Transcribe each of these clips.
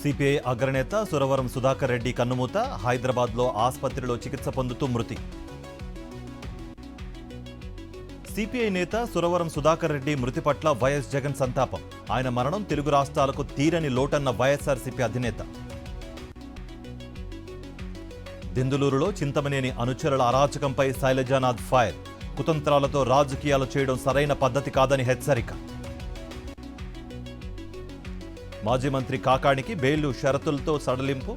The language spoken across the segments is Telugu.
సిపిఐ అగ్రనేత సురవరం సుధాకర్ రెడ్డి కన్నుమూత. హైదరాబాద్లో ఆసుపత్రిలో చికిత్స పొందుతూ మృతి. సిపిఐ నేత సురవరం సుధాకర్ రెడ్డి మృతి పట్ల వైఎస్ జగన్ సంతాపం. ఆయన మరణం తెలుగు రాష్ట్రాలకు తీరని లోటన్న వైఎస్ఆర్సీపీ అధినేత. దెందులూరులో చింతమనేని అనుచరుల అరాచకంపై శైలజానాథ్ ఫైర్. కుతంత్రాలతో రాజకీయాలు చేయడం సరైన పద్ధతి కాదని హెచ్చరిక. మాజీ మంత్రి కాకాణికి బెయిల్ షరతులతో సడలింపు.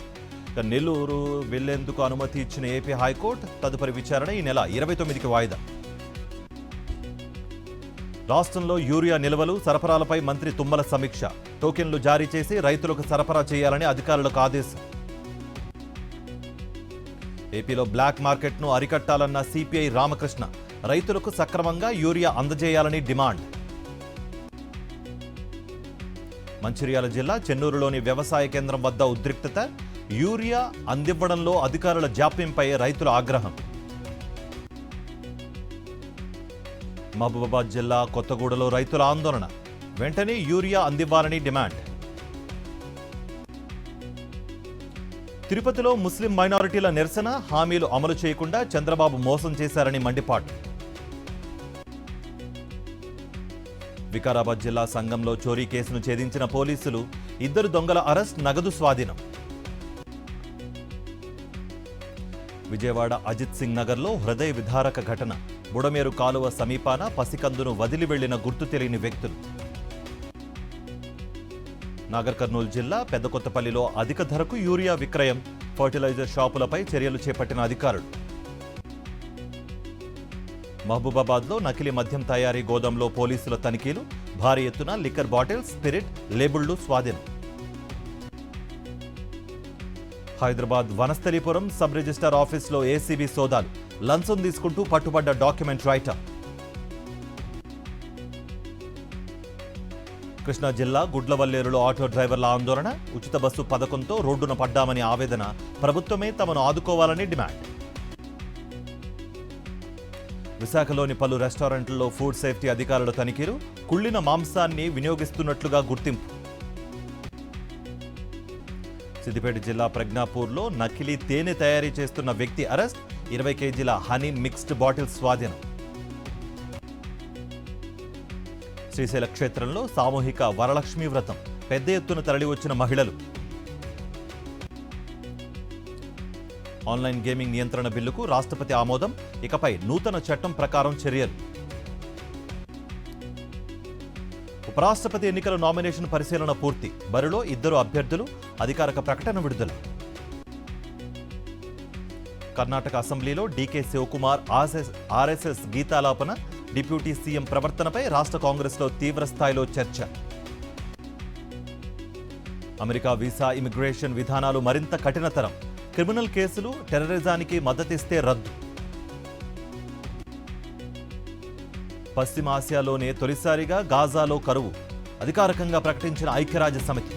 నెల్లూరు వెళ్లేందుకు అనుమతి ఇచ్చిన ఏపీ హైకోర్టు. తదుపరి విచారణ ఈ నెల 29కి వాయిదా. రాష్ట్రంలో యూరియా నిల్వలు సరఫరాలపై మంత్రి తుమ్మల సమీక్ష. టోకెన్లు జారీ చేసి రైతులకు సరఫరా చేయాలని అధికారులకు ఆదేశం. ఏపీలో బ్లాక్ మార్కెట్ను అరికట్టాలన్న సిపిఐ రామకృష్ణ. రైతులకు సక్రమంగా యూరియా అందజేయాలని డిమాండ్. మంచిర్యాల జిల్లా చెన్నూరులోని వ్యవసాయ కేంద్రం వద్ద ఉద్రిక్తత. యూరియా అందివ్వడంలో అధికారుల జాప్యంపై రైతుల ఆగ్రహం. మహబూబాబాద్ జిల్లా కొత్తగూడలో రైతుల ఆందోళన. వెంటనే యూరియా అందివ్వాలని డిమాండ్. తిరుపతిలో ముస్లిం మైనారిటీల నిరసన. హామీలు అమలు చేయకుండా చంద్రబాబు మోసం చేశారని మండిపాటు. వికారాబాద్ జిల్లా సంఘంలో చోరీ కేసును ఛేదించిన పోలీసులు. 2 దొంగల అరెస్ట్, నగదు స్వాధీనం. విజయవాడ అజిత్ సింగ్ నగర్లో హృదయ విదారక ఘటన. బుడమేరు కాలువ సమీపాన పసికందును వదిలి వెళ్లిన గుర్తు తెలియని వ్యక్తులు. నాగర్ కర్నూలు జిల్లా పెద్దకొత్తపల్లిలో అధిక ధరకు యూరియా విక్రయం. ఫర్టిలైజర్ షాపులపై చర్యలు చేపట్టిన అధికారులు. మహబూబాబాద్లో నకిలీ మద్యం తయారీ గోదాంలో పోలీసుల తనిఖీలు. భారీ ఎత్తున లిక్కర్ బాటిల్స్, స్పిరిట్ లేబుళ్లు స్వాధీనం. హైదరాబాద్ వనస్థలీపురం సబ్ రిజిస్టార్ ఆఫీసులో ఏసీబీ సోదాలు. లంచం తీసుకుంటూ పట్టుబడ్డ డాక్యుమెంట్ రైటర్. కృష్ణా జిల్లా గుడ్లవల్లేరులో ఆటో డ్రైవర్ల ఆందోళన. ఉచిత బస్సు పథకంతో రోడ్డున పడ్డామని ఆవేదన. ప్రభుత్వమే తమను ఆదుకోవాలని డిమాండ్. విశాఖలోని పలు రెస్టారెంట్లలో ఫుడ్ సేఫ్టీ అధికారుల తనిఖీలు. కుళ్లిన మాంసాన్ని వినియోగిస్తున్నట్లుగా గుర్తింపు. సిద్దిపేట జిల్లా ప్రజ్ఞాపూర్లో నకిలీ తేనె తయారీ చేస్తున్న వ్యక్తి అరెస్ట్. 20 కేజీల హనీ మిక్స్డ్ బాటిల్స్ స్వాధీనం. శ్రీశైల క్షేత్రంలో సామూహిక వరలక్ష్మీ వ్రతం. పెద్ద ఎత్తున తరలివచ్చిన మహిళలు. ఆన్లైన్ గేమింగ్ నియంత్రణ బిల్లుకు రాష్ట్రపతి ఆమోదం. ఇకపై నూతన చట్టం ప్రకారం చర్యలు. ఉపరాష్ట్రపతి ఎన్నికల నామినేషన్ పరిశీలన పూర్తి. బరిలో 2 అభ్యర్థులు. అధికారిక ప్రకటన విడుదల. కర్ణాటక అసెంబ్లీలో డీకే శివకుమార్ ఆర్ఎస్ఎస్ గీతాలాపన. డిప్యూటీ సీఎం ప్రవర్తనపై రాష్ట్ర కాంగ్రెస్లో తీవ్ర స్థాయిలో చర్చ. అమెరికా వీసా ఇమిగ్రేషన్ విధానాలు మరింత కఠినతరం. క్రిమినల్ కేసులు, టెర్రరిజానికి మద్దతిస్తే రద్దు. పశ్చిమ ఆసియాలోనే తొలిసారిగా గాజాలో కరువు. అధికారికంగా ప్రకటించిన ఐక్యరాజ్య సమితి.